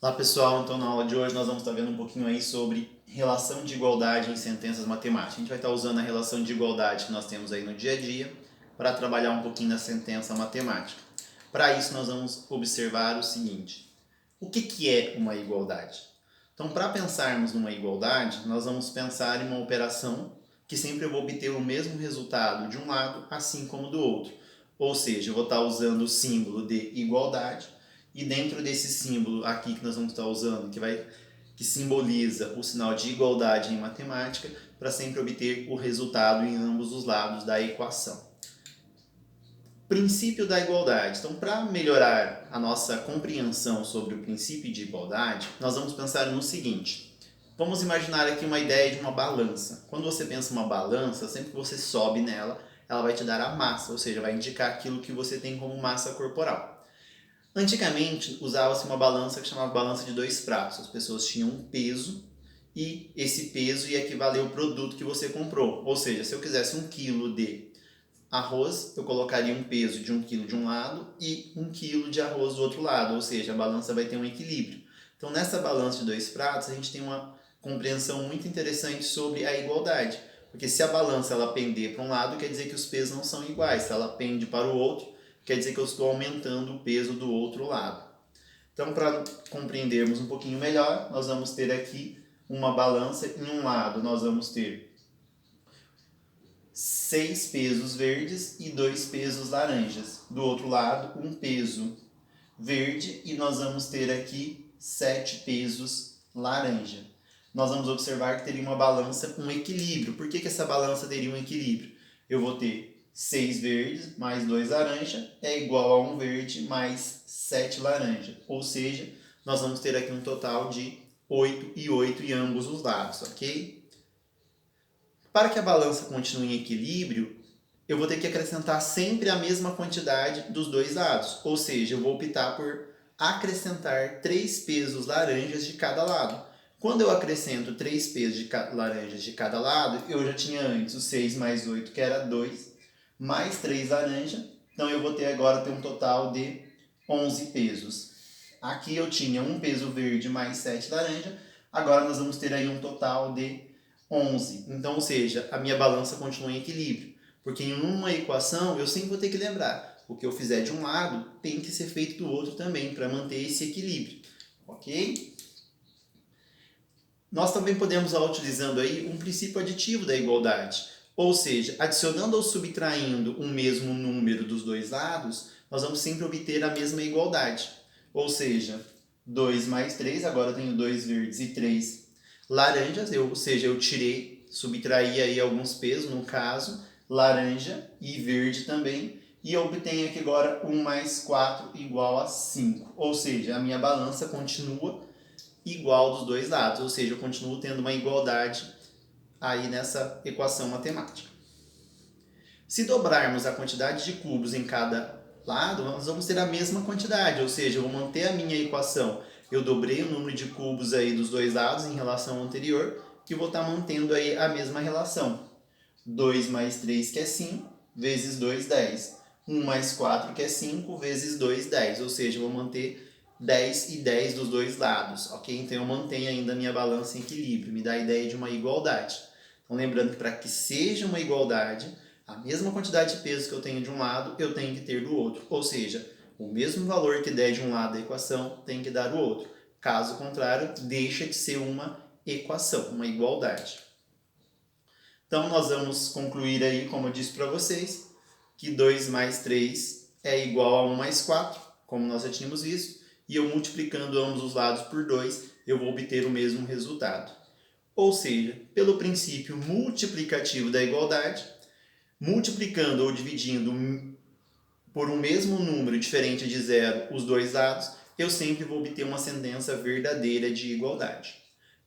Olá pessoal, então na aula de hoje nós vamos estar vendo um pouquinho aí sobre relação de igualdade em sentenças matemáticas. A gente vai estar usando a relação de igualdade que nós temos aí no dia a dia para trabalhar um pouquinho na sentença matemática. Para isso nós vamos observar o seguinte: o que é uma igualdade? Então, para pensarmos numa igualdade, nós vamos pensar em uma operação que sempre eu vou obter o mesmo resultado de um lado, assim como do outro. Ou seja, eu vou estar usando o símbolo de igualdade e dentro desse símbolo aqui que nós vamos estar usando, que simboliza o sinal de igualdade em matemática, para sempre obter o resultado em ambos os lados da equação. Princípio da igualdade. Então, para melhorar a nossa compreensão sobre o princípio de igualdade, nós vamos pensar no seguinte. Vamos imaginar aqui uma ideia de uma balança. Quando você pensa em uma balança, sempre que você sobe nela, ela vai te dar a massa, ou seja, vai indicar aquilo que você tem como massa corporal. Antigamente, usava-se uma balança que chamava balança de dois pratos. As pessoas tinham um peso e esse peso ia equivaler ao produto que você comprou. Ou seja, se eu quisesse 1 quilo de arroz, eu colocaria um peso de 1 quilo de um lado e 1 quilo de arroz do outro lado. Ou seja, a balança vai ter um equilíbrio. Então, nessa balança de dois pratos, a gente tem uma compreensão muito interessante sobre a igualdade. Porque se a balança ela pender para um lado, quer dizer que os pesos não são iguais. Se ela pende para o outro, quer dizer que eu estou aumentando o peso do outro lado. Então, para compreendermos um pouquinho melhor, nós vamos ter aqui uma balança. Em um lado, nós vamos ter 6 pesos verdes e 2 pesos laranjas. Do outro lado, um peso verde e nós vamos ter aqui 7 pesos laranja. Nós vamos observar que teria uma balança, um equilíbrio. Por que essa balança teria um equilíbrio? Eu vou ter 6 verdes mais 2 laranja é igual a 1 verde mais 7 laranja. Ou seja, nós vamos ter aqui um total de 8 e 8 em ambos os lados, ok? Para que a balança continue em equilíbrio, eu vou ter que acrescentar sempre a mesma quantidade dos dois lados. Ou seja, eu vou optar por acrescentar 3 pesos laranjas de cada lado. Quando eu acrescento 3 pesos de laranjas de cada lado, eu já tinha antes o 6 mais 8, que era 2, mais 3 laranjas. Então eu vou ter agora um total de 11 pesos. Aqui eu tinha um peso verde mais 7 laranja. Agora nós vamos ter aí um total de 11. Então, ou seja, a minha balança continua em equilíbrio. Porque em uma equação eu sempre vou ter que lembrar, o que eu fizer de um lado tem que ser feito do outro também, para manter esse equilíbrio, ok? Nós também podemos estar utilizando aí um princípio aditivo da igualdade, ou seja, adicionando ou subtraindo um mesmo número dos dois lados, nós vamos sempre obter a mesma igualdade. Ou seja, 2 mais 3, agora eu tenho 2 verdes e 3 laranjas, ou seja, eu subtraí aí alguns pesos, no caso, laranja e verde também, e eu obtenho aqui agora 1 mais 4 igual a 5. Ou seja, a minha balança continua igual dos dois lados, ou seja, eu continuo tendo uma igualdade aí nessa equação matemática. Se dobrarmos a quantidade de cubos em cada lado, nós vamos ter a mesma quantidade, ou seja, eu vou manter a minha equação. Eu dobrei o número de cubos aí dos dois lados em relação ao anterior, que vou estar mantendo aí a mesma relação. 2 mais 3, que é 5, vezes 2, 10. 1 mais 4, que é 5, vezes 2, 10. Ou seja, eu vou manter 10 e 10 dos dois lados, ok? Então eu mantenho ainda a minha balança em equilíbrio, me dá a ideia de uma igualdade. Então lembrando que para que seja uma igualdade, a mesma quantidade de pesos que eu tenho de um lado, eu tenho que ter do outro. Ou seja, o mesmo valor que der de um lado da equação, tem que dar do outro. Caso contrário, deixa de ser uma equação, uma igualdade. Então nós vamos concluir aí, como eu disse para vocês, que 2 mais 3 é igual a 1 mais 4, como nós já tínhamos visto, e eu multiplicando ambos os lados por 2, eu vou obter o mesmo resultado. Ou seja, pelo princípio multiplicativo da igualdade, multiplicando ou dividindo por um mesmo número diferente de zero os dois lados, eu sempre vou obter uma sentença verdadeira de igualdade.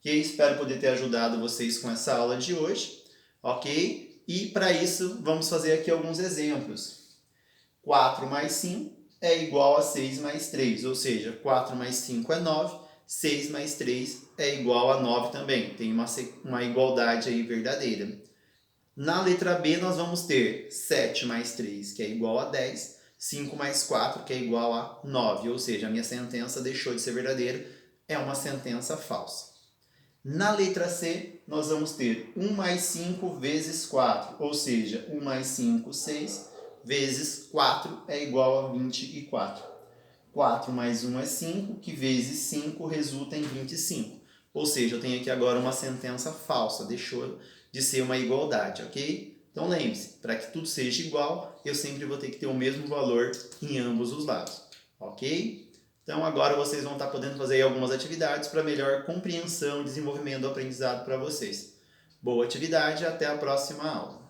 E espero poder ter ajudado vocês com essa aula de hoje, ok? E para isso, vamos fazer aqui alguns exemplos. 4 mais 5 é igual a 6 mais 3, ou seja, 4 mais 5 é 9, 6 mais 3 é igual a 9 também. Tem uma igualdade aí verdadeira. Na letra B, nós vamos ter 7 mais 3, que é igual a 10, 5 mais 4, que é igual a 9, ou seja, a minha sentença deixou de ser verdadeira, é uma sentença falsa. Na letra C, nós vamos ter 1 mais 5 vezes 4, ou seja, 1 mais 5, 6, vezes 4 é igual a 24. 4 mais 1 é 5, que vezes 5 resulta em 25. Ou seja, eu tenho aqui agora uma sentença falsa, deixou de ser uma igualdade, ok? Então lembre-se, para que tudo seja igual, eu sempre vou ter que ter o mesmo valor em ambos os lados, ok? Então agora vocês vão estar podendo fazer algumas atividades para melhor compreensão e desenvolvimento do aprendizado para vocês. Boa atividade, até a próxima aula.